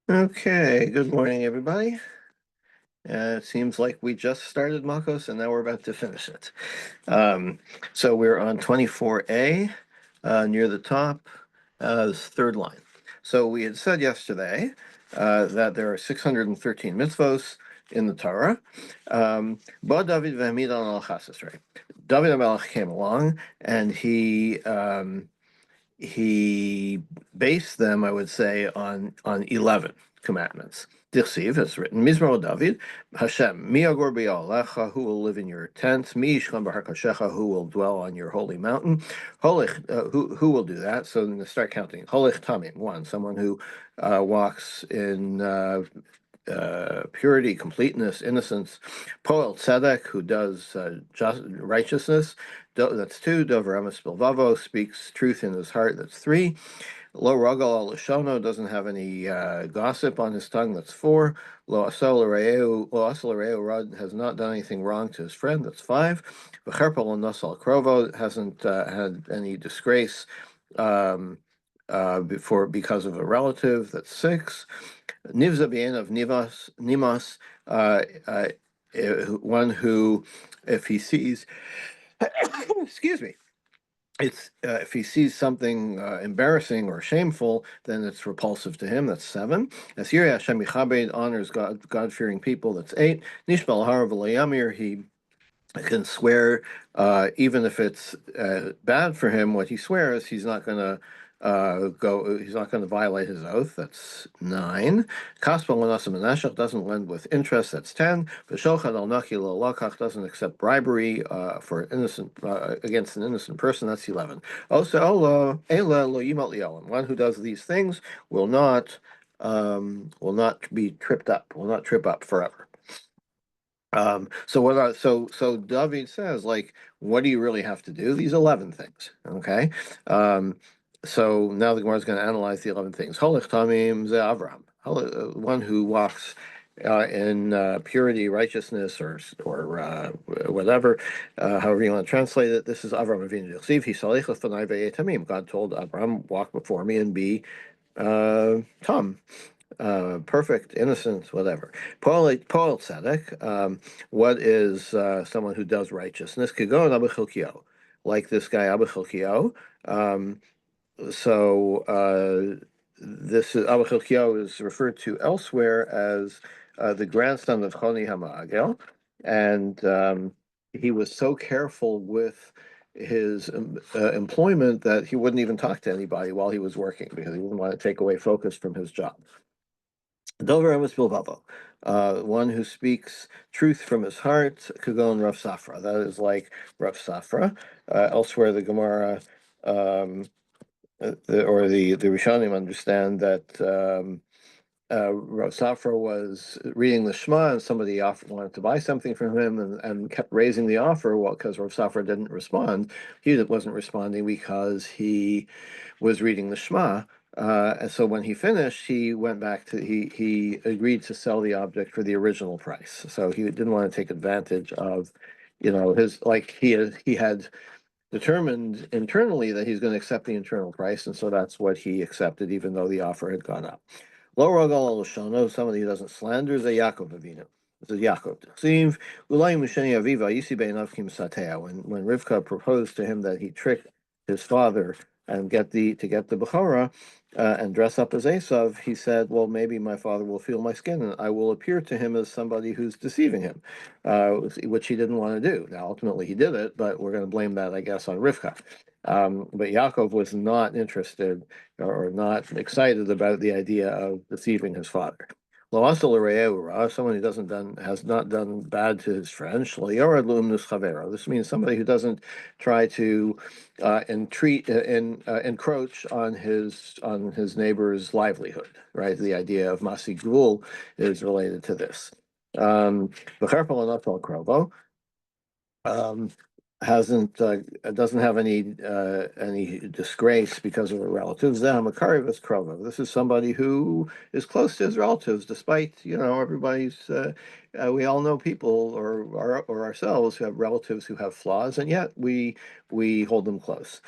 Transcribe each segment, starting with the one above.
Okay, good morning, everybody. It seems like we just started Makos and now we're about to finish it. So we're on 24a, near the top, third line. So we had said yesterday that there are 613 mitzvos in the Torah. Bo David v'hamid al chasasrei. David HaMelech came along and he based them, I would say, on 11 commandments. Dichsiv has written, Mizmor David, Hashem, mi agor b'yalecha, who will live in your tent, mi yishchon b'harkashecha, who will dwell on your holy mountain, holich, who will do that? So then start counting. Holich tamim, one, someone who walks in purity, completeness, innocence. Poel tzedek, who does just righteousness. That's two. Dover emes bilvavo, speaks truth in his heart. That's three. Lo ragal al lishono, doesn't have any gossip on his tongue. That's four. Lo asol l'reu rad, has not done anything wrong to his friend. That's five. V'cherpa lo nosal krovo, hasn't had any disgrace because of a relative. That's six. Nivza bien of Nimas, one who, if he sees, excuse me, if he sees something embarrassing or shameful, then it's repulsive to him. That's seven. Asiri Hashem Yichabed, honors God-fearing people. That's eight. Nishbal Har v'Layamir, he can swear even if it's bad for him. What he swears, he's not going to he's not going to violate his oath. That's nine. Kaspa l'nasa menashach, doesn't lend with interest. That's 10. V'shochad al naki l'lakach, doesn't accept bribery for innocent against an innocent person. That's 11. Also, ela lo yimat li'olam, one who does these things will not be tripped up, will not trip up forever. So David says, like, what do you really have to do? These 11 things, okay? So now the Gemara is going to analyze the 11 things. Holich Tamim ze Avram, one who walks in purity, righteousness, or whatever, however you want to translate it. This is Avram Avinu Yosef. He salich l'fanai ve'etamim. God told Avram, walk before me and be tam. Perfect, innocent, whatever. Paul Tzedek, what is someone who does righteousness? Kigon Abu Chilkio, like this guy Abu Chilkio. This is Abu Chilkio is referred to elsewhere as the grandson of Choni HaMa'agel, and he was so careful with his employment that he wouldn't even talk to anybody while he was working because he didn't want to take away focus from his job. Dover emes bilvavo, one who speaks truth from his heart, kagon Rav Safra. That is like Rav Safra. Elsewhere, the Gemara or the Rishonim understand that Rav Safra was reading the Shema and somebody wanted to buy something from him and kept raising the offer. Well, because Rav Safra didn't respond, he wasn't responding because he was reading the Shema. And so when he finished, he went back to he agreed to sell the object for the original price. So he didn't want to take advantage of, his, like he had determined internally that he's going to accept the internal price, and so that's what he accepted, even though the offer had gone up. Lo rogal al shono, somebody who doesn't slander, is a Yaakov Avinu. This is Yaakov. When Rivka proposed to him that he tricked his father and get the Bechorah and dress up as Esav, he said, well, maybe my father will feel my skin and I will appear to him as somebody who's deceiving him, which he didn't want to do. Now, ultimately, he did it, but we're going to blame that, I guess, on Rivka. But Yaakov was not interested or not excited about the idea of deceiving his father. Someone who has not done bad to his friend. This means somebody who doesn't try to encroach on his neighbor's livelihood. Right, the idea of masi gvul is related to this. Hasn't doesn't have any disgrace because of a relative. This is somebody who is close to his relatives, despite everybody's. We all know people or ourselves who have relatives who have flaws, and yet we hold them close.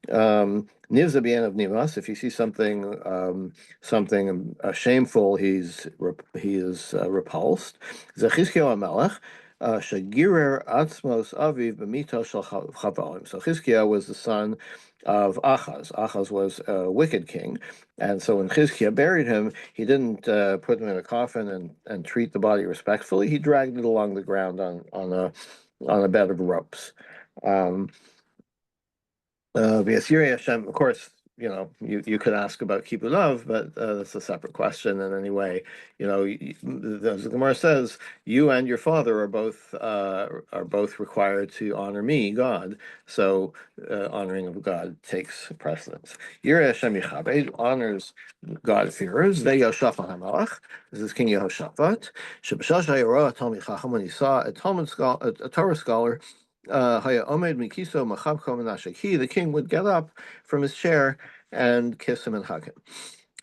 Nivza b'yan of nivas. If you see something shameful, he is repulsed. Zechizkiel Hamelech. Shagirer Atzmos Aviv b'mito shel Chavalim. So Chizkiah was the son of Achaz. Achaz was a wicked king, and so when Chizkiah buried him, he didn't put him in a coffin and treat the body respectfully. He dragged it along the ground on a bed of ropes. Um, V'yasirei Hashem, of course, you could ask about kibbutz love, but that's a separate question. And anyway, the Gemara says you and your father are both required to honor me, God. So honoring of God takes precedence. Yirei Hashem Yichabed honors God-fearers. They Yoshafat HaMelech. This is King Yehoshaphat. Sheb'shal shayarah Talmid Chacham, when he saw a Torah scholar, the king would get up from his chair and kiss him and hug him.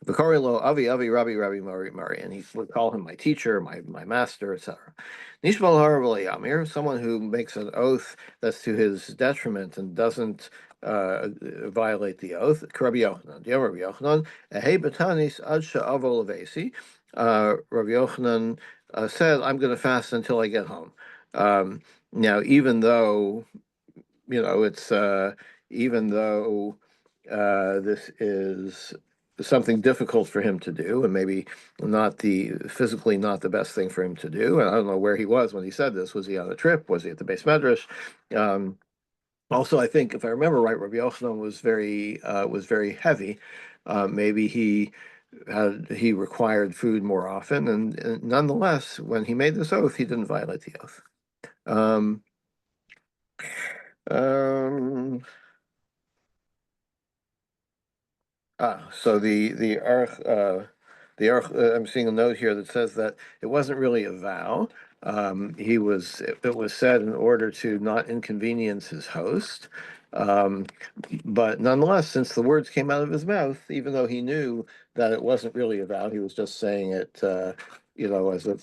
V'korei Avi Avi Rabbi Rabbi Mari, and he would call him my teacher, my master, etc. Nishbal Har Yamir, someone who makes an oath that's to his detriment and doesn't violate the oath. Rabbi Yochanan, do you have Rabbi Yochanan? Ehei betanis ad she'avo levesi. Rabbi Yochanan said, "I'm going to fast until I get home." Now, even though this is something difficult for him to do, and maybe physically not the best thing for him to do. And I don't know where he was when he said this. Was he on a trip? Was he at the base medrash? Also, I think if I remember right, Rabbi Yochanan was very heavy. Maybe he required food more often, and nonetheless, when he made this oath, he didn't violate the oath. Um, um, so I'm seeing a note here that says that it wasn't really a vow. It was said in order to not inconvenience his host. Um, but nonetheless, since the words came out of his mouth, even though he knew that it wasn't really a vow, he was just saying it, to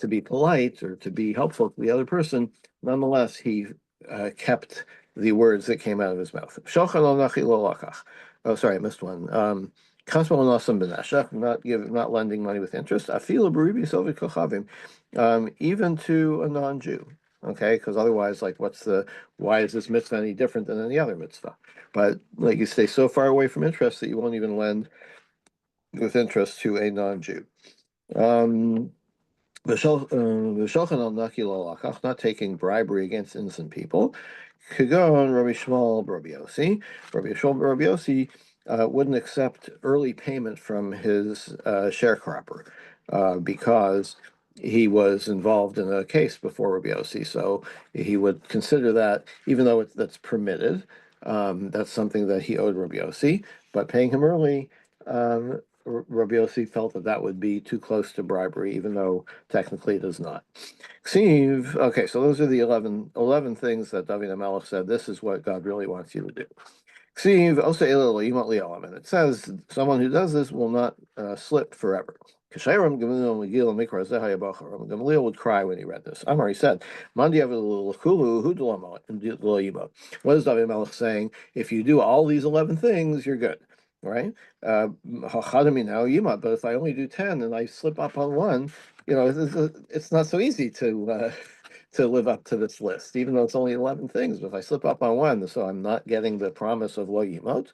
be polite or to be helpful to the other person. Nonetheless, he kept the words that came out of his mouth. Oh, sorry, I missed one. Not lending money with interest. Even to a non-Jew. Okay, because otherwise, like, why is this mitzvah any different than any other mitzvah? But like, you stay so far away from interest that you won't even lend with interest to a non-Jew. Not taking bribery against innocent people. Kagon Rabbi Shmuel Rabbi Yossi. Rabbi Shmuel Rabbi Yossi wouldn't accept early payment from his sharecropper because he was involved in a case before Rabbi Yossi. So he would consider that, even though that's permitted, that's something that he owed Rabbi Yossi. But paying him early, Rabbi Yossi felt that would be too close to bribery, even though technically it is not. Okay, so those are the 11 things that David HaMelech said. This is what God really wants you to do. And it says someone who does this will not slip forever. Gamaliel would cry when he read this. I'm already said, what is David HaMelech saying? If you do all these 11 things, you're good, right? But if I only do 10 and I slip up on one, it's not so easy to live up to this list, even though it's only 11 things. But if I slip up on one, so I'm not getting the promise of lo yimot.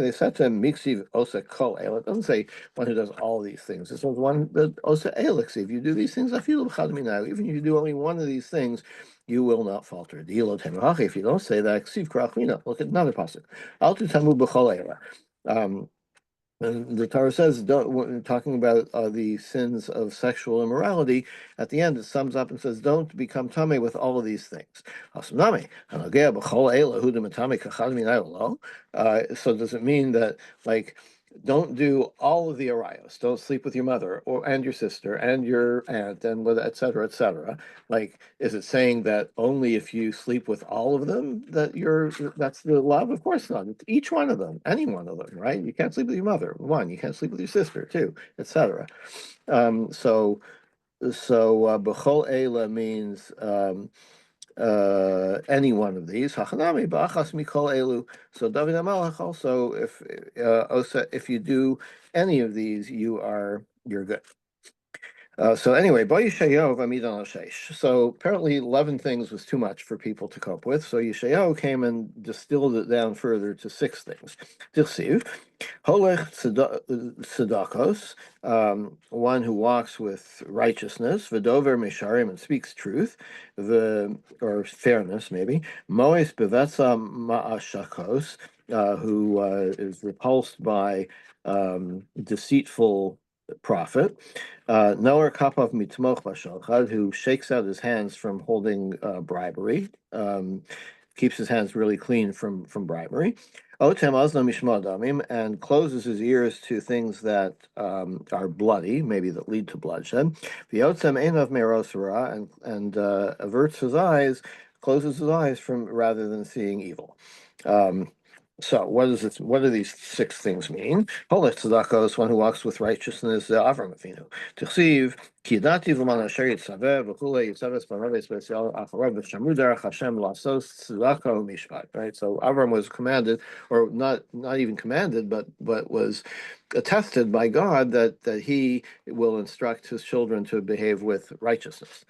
They said to him, Miksiv osa kol el. It doesn't say one who does all these things. It says one that osa elix. If you do these things, I feel now. Even if you do only one of these things, you will not falter. If you don't say that, look at another pasuk. Al tutamu b'chol ela. And the Torah says, talking about the sins of sexual immorality, at the end it sums up and says, don't become tamei with all of these things. So does it mean that, like, don't do all of the arayos? Don't sleep with your mother and your sister and your aunt and with et cetera, et cetera. Like, is it saying that only if you sleep with all of them that's the love? Of course not. It's each one of them, any one of them, right? You can't sleep with your mother, one. You can't sleep with your sister, two, etc. So b'chol eila means any one of these. Hachanami ba'achas mikol elu. So David HaMelech also, if you do any of these, you're good. So anyway, Bo Yeshayahu V'amid al Sheish. So apparently 11 things was too much for people to cope with. So Yeshayahu came and distilled it down further to 6 things. Dirsiv, Holech Tzedakos, one who walks with righteousness, V'dover Mesharim, and speaks truth, or fairness maybe, Mois Bevetza Ma'ashakos, who is repulsed by deceitful profit. Noer Kapov Mitmoch Bashalchad, who shakes out his hands from holding bribery, keeps his hands really clean from bribery. Otem Azna Mishma Damim, and closes his ears to things that are bloody, maybe that lead to bloodshed. V'yotzem Einav Merosara, and averts his eyes, closes his eyes from rather than seeing evil. So what is it? What do these 6 things mean? Holech tzedakos, one who walks with righteousness, Avram Avinu. Tichsiv, ki yadati v'man asher yitzaveh v'chulei yitzaves b'maves b'yisrael acharav v'shamru derech Hashem lasos tzedako mishpat. Right. So Avram was commanded, or not even commanded, but was attested by God that he will instruct his children to behave with righteousness.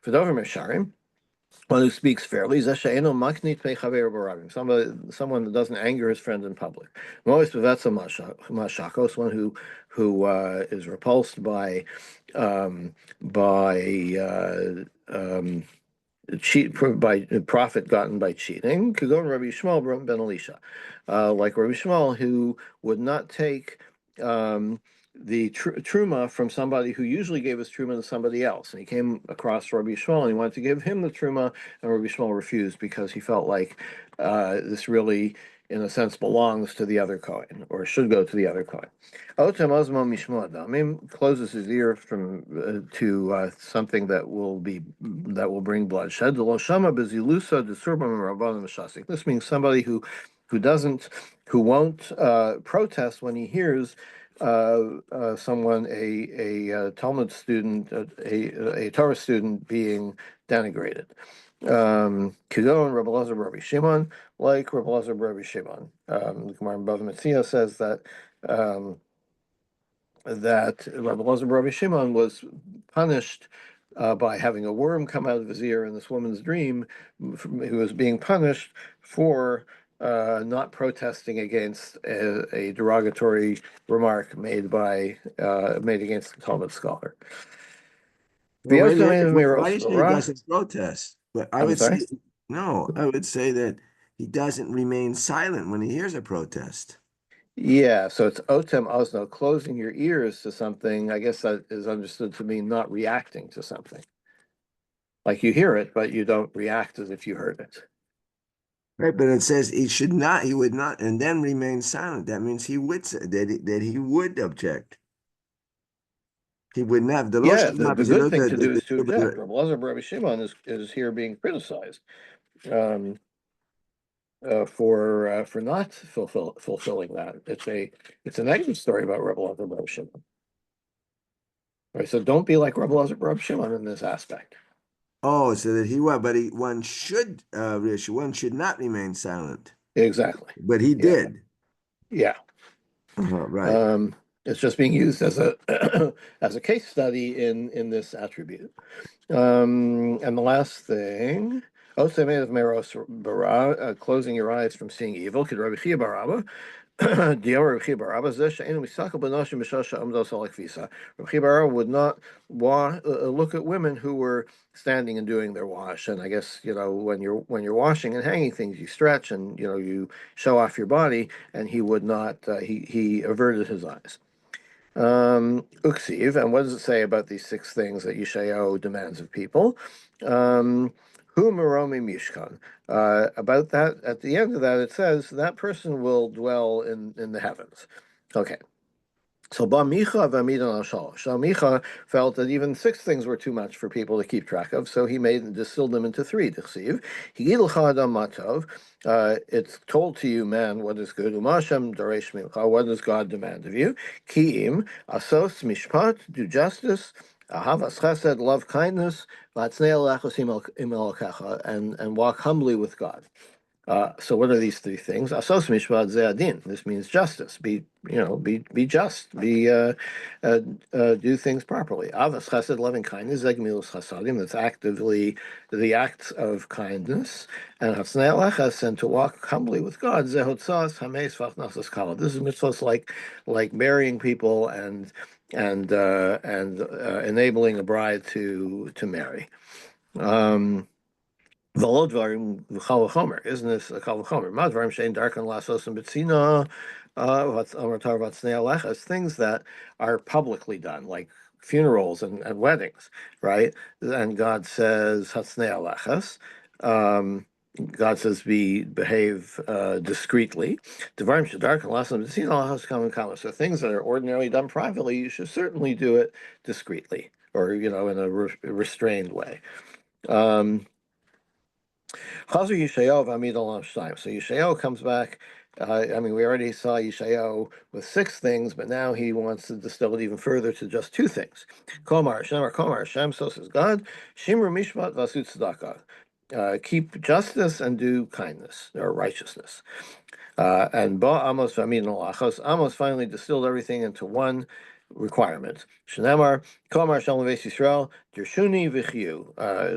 V'dover mesharim, one who speaks fairly, someone that doesn't anger his friend in public. Mashakos, one who is repulsed by profit gotten by cheating. Could go to Rabbi Shmuel ben Elisha, like Rabbi Shmuel, who would not take the truma from somebody who usually gave his truma to somebody else, and he came across Rabbi Shmuel and he wanted to give him the truma, and Rabbi Shmuel refused because he felt like this really, in a sense, belongs to the other Kohen, or should go to the other Kohen. Otem Ozmo Mishmo Adamim, closes his ear from to something that will bring bloodshed. This means somebody who won't protest when he hears someone, a Talmud student, a Torah student being denigrated. Kidon Rabbi Elazar Rabbi Shimon, like Rabbi Elazar Rabbi Shimon. The Gemara in Bava Metzia says that Rabbi Elazar Rabbi Shimon was punished by having a worm come out of his ear in this woman's dream, who was being punished for not protesting against a derogatory remark made against the Talmud scholar. Well, why do you say he doesn't protest? But I would say no. I would say that he doesn't remain silent when he hears a protest. Yeah, so it's otem ozno, closing your ears to something. I guess that is understood to mean not reacting to something. Like you hear it, but you don't react as if you heard it. Right, but it says he would not, and then remain silent. That means he would say that he would object. He wouldn't have the the good thing to do is to object. Rabbi Elazar Rabbi Shimon is here being criticized for not fulfilling that. It's a negative story about Rabbi Elazar Rabbi Shimon. Right, so don't be like Rabbi Elazar Rabbi Shimon in this aspect. Oh, so that he would, but one should not remain silent. Exactly. But he did. Yeah. Right. It's just being used as a as a case study in this attribute. And the last thing, closing your eyes from seeing evil. Could Rabbi Chia bar Abba, Rabbi Chia bar Abba would not look at women who were standing and doing their wash. And I guess when you're washing and hanging things, you stretch and you show off your body. And he would not. He averted his eyes. Uksiv, and what does it say about these 6 things that Yeshayahu demands of people? Hu Meromi Mishkan. About that, at the end of that, it says that person will dwell in the heavens. Okay. So Micha felt that even 6 things were too much for people to keep track of, so he distilled them into 3. It's told to you, man, what is good. What does God demand of you? Ki'im, asos mishpat, do justice, Ahavas chesed, love kindness, and walk humbly with God. So what are these three things? Asos mishpat ze'adin. This means justice. Be just. Do things properly. Avas chesed, loving kindness. Zegmilus chasadim. That's actively the acts of kindness. And hatsnei alechas, and to walk humbly with God. Zehotzas hameis v'achnasas kala. This is mitzvahs like marrying people and enabling a bride to marry. Volodvarim v'chalachomer. Isn't this a chalachomer? Madvarim shein darkan lasos and betzina. What's amar tar things that are publicly done, like funerals and weddings, right? And God says hatsnei alechas. God says behave discreetly. Devarim shedarkan lasos and betzina alechas kamen kama. So things that are ordinarily done privately, you should certainly do it discreetly, or in a restrained way. Chazer Yeshayahu v'Amid Olam Shtayim. So Yeshayahu comes back. We already saw Yeshayahu with 6 things, but now he wants to distill it even further to just 2 things. Komar Hashem, so says God. Shimur Mishpat v'Asut Tzedakah. Keep justice and do kindness or righteousness. And Ba Amos v'Amid Olachos. Amos finally distilled everything into one requirement. Shnamar, Komar Shalom Beis Yisrael, Dirshuni v'chiyu.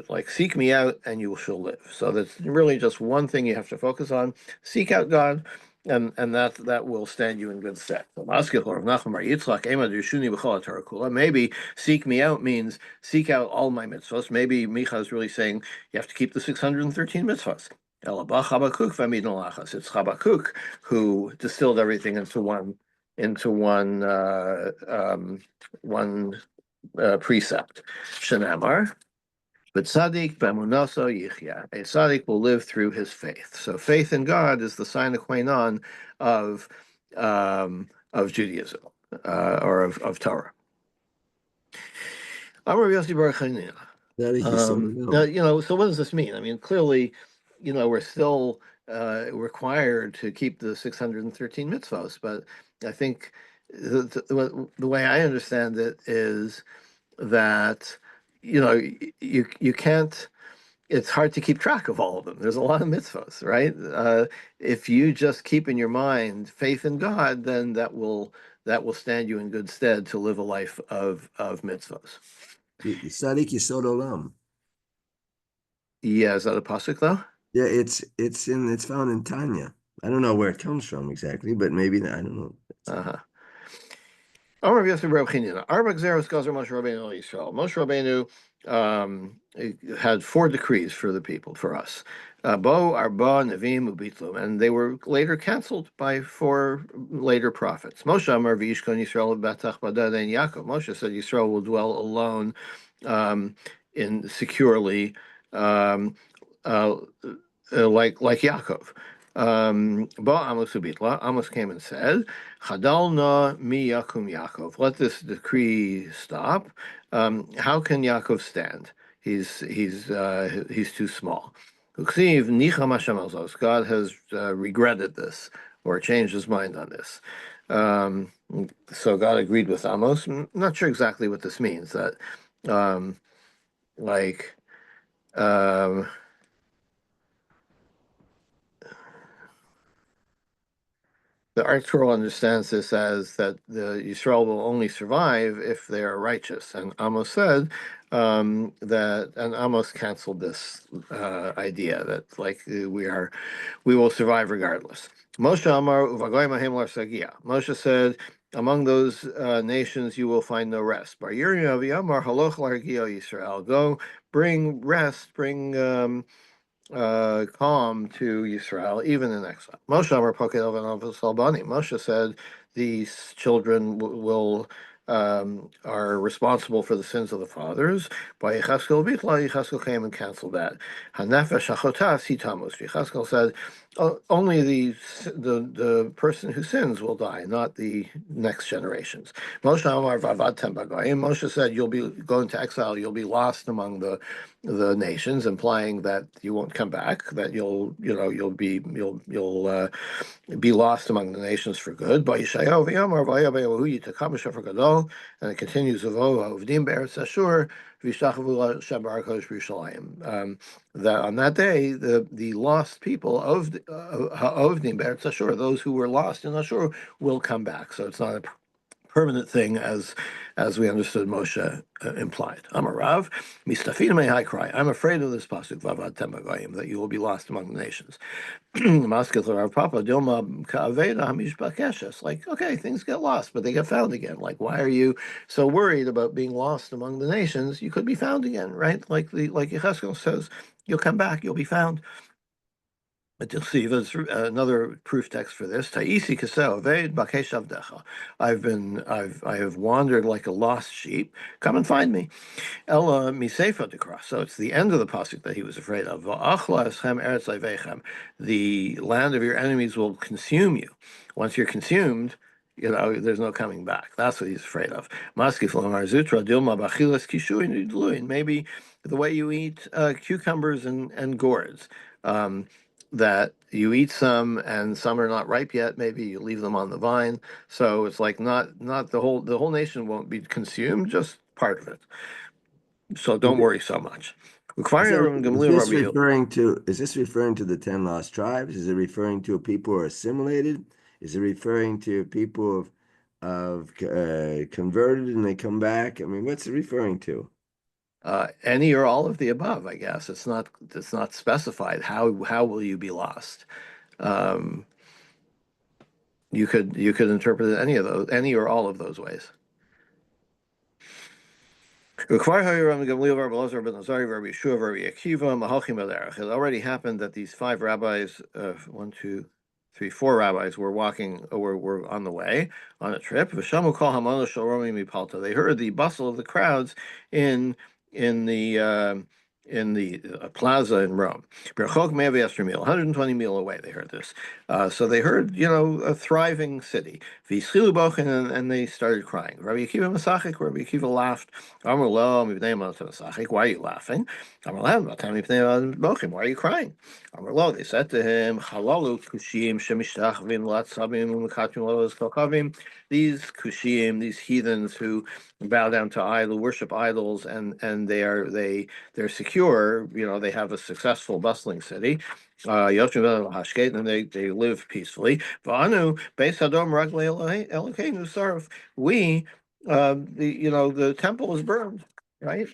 Like seek me out and you shall live. So that's really just one thing you have to focus on. Seek out God, and that will stand you in good stead. Maybe seek me out means seek out all my mitzvahs. Maybe Micha is really saying you have to keep the 613 mitzvahs. It's Habakkuk who distilled everything into one precept. Shenamar, but tzaddik b'emunaso yichya. A tzaddik will live through his faith. So faith in God is the sine qua non of Judaism or of Torah. Amar Yossi Baruch Hanina. So what does this mean? Clearly, we're still required to keep the 613 mitzvahs, but I think the way I understand it is that you can't. It's hard to keep track of all of them. There's a lot of mitzvahs, right? If you just keep in your mind faith in God, then that will stand you in good stead to live a life of mitzvahs. Tzadik Yisod Olam. Yeah, is that a pasuk though? Yeah, it's found in Tanya. I don't know where it comes from exactly, but maybe I don't know. Moshe Rabbeinu had 4 decrees for the people, for us. Bo, Arba, Nevim, Ubitlum, and they were later canceled by 4 later prophets. Moshe Amar V'Yishkon Yisrael B'Batach Badad and Yaakov. Moshe said Yisrael will dwell alone, securely, like Yaakov. Amos came and said, Chadalna mi Yakum Yaakov. Let this decree stop. How can Yaakov stand? He's too small. God has regretted this or changed his mind on this. So God agreed with Amos. I'm not sure exactly what this means. That the Art Scroll understands this as that the Yisrael will only survive if they are righteous, and Amos said and Amos canceled this idea that we will survive regardless. Moshe Amar Uvagoy Mahem Larsagia. Moshe said, among those nations you will find no rest. Bar Yirmi Amar Haloch Largio Yisrael. Go bring rest, bring calm to Yisrael, even in exile. Moshe Amar Poked Elvan Albani. Moshe said these children are responsible for the sins of the fathers. By Yechaskel Bitla, Yechaskel came and canceled that. Hanefesh Achotas Hitamus. Yechaskel said only the person who sins will die, not the next generations. Moshe Amar Vavad Tembagayim. Moshe said you'll be going to exile, you'll be lost among the nations, implying that you won't come back, that you'll be lost among the nations for good. By Yeshayahu v'Yamar v'Yabehu Yitakam Shefer Gadol. Israel, and it continues Uvdim Be'eretz Ashur, V'Yishtachavu Shabar Kodesh B'Yerushalayim. That on that day, the lost people of Ovdim Be'eretz Ashur, those who were lost in Ashur, will come back. So it's not a permanent thing as we understood Moshe implied. Amarav, Mistafina Mehai cry. I'm afraid of this pasuk Vavad Temagayim, that you will be lost among the nations. Masketh Rav Papa Dilma Ka'aveda Hamishba Keshes. Like, okay, things get lost, but they get found again. Like, why are you so worried about being lost among the nations? You could be found again, right? Like Yecheskel says, you'll come back, you'll be found. But you'll see there's another proof text for this. Ta'isi kaseo veid bakesh avdecha. I have wandered like a lost sheep. Come and find me. Ella misefa dekra. So it's the end of the pasuk that he was afraid of. Va'achla eschem eretz leivechem. The land of your enemies will consume you. Once you're consumed, there's no coming back. That's what he's afraid of. Maskif lomar zutra dilma bachilas kishuin udluin. Maybe the way you eat cucumbers and gourds. That you eat some and some are not ripe yet. Maybe you leave them on the vine. So it's like not the whole nation won't be consumed, just part of it. So don't worry so much. Is this referring to the 10 lost tribes? Is it referring to people who are assimilated? Is it referring to people of converted and they come back? I mean, what's it referring to? Any or all of the above, I guess. It's not specified. How will you be lost? Um, you could interpret it any or all of those ways. It already happened that these five rabbis, four rabbis were on the way on a trip. They heard the bustle of the crowds in in the uh, in the plaza in Rome. 120 mil away, they heard this. So they heard, a thriving city. And they started crying. Rabbi Akiva laughed. Amar lo mipnei masachik. Why are you laughing? Amar lo mipnei why are you crying? Amar lo, they said to him, Chalalu kushim shemishtachvim latzabim umekatim lolos kokavim. These kushim, these heathens who bow down to worship idols, and they're secure. They have a successful, bustling city. And they live peacefully. V'anu beis hadom raglei Elokeinu sarf. We, the temple is burned. Right?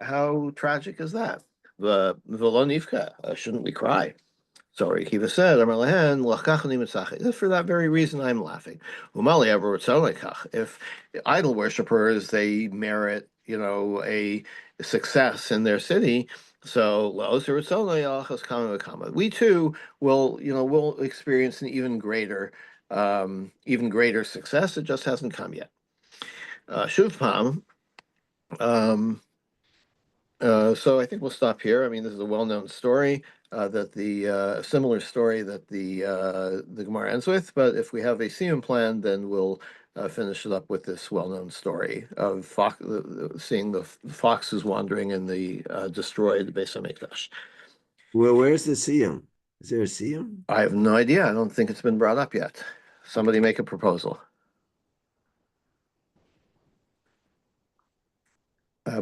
How tragic is that? The v'lo nifka. Shouldn't we cry? So Akiva said, for that very reason I'm laughing. If idol worshippers, they merit, a success in their city, so we too will experience an even greater success. It just hasn't come yet. Shuvpam. So I think we'll stop here. I mean, this is a well-known story similar story that the Gemara ends with. But if we have a siyum plan, then we'll finish it up with this well-known story of seeing the foxes wandering in the destroyed Beis Hamikdash. Well, where's the siyum? Is there a siyum? I have no idea. I don't think it's been brought up yet. Somebody make a proposal.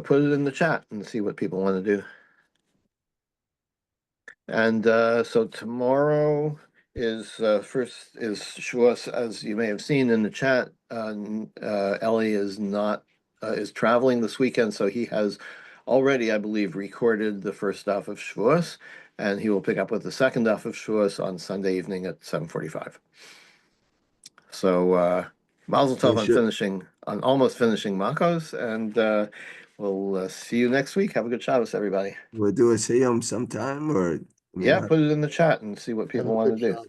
Put it in the chat and see what people want to do. And so tomorrow is Shavuos, as you may have seen in the chat. Ellie is traveling this weekend, so he has already, I believe, recorded the first daf of Shavuos, and he will pick up with the second daf of Shavuos on Sunday evening at 7:45. So Mazel Tov on almost finishing Makos, and we'll see you next week. Have a good Shabbos, everybody. We'll do a siyum sometime, or yeah, put it in the chat and see what people want to do.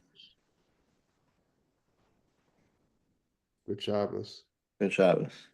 Good Shabbos. Good Shabbos.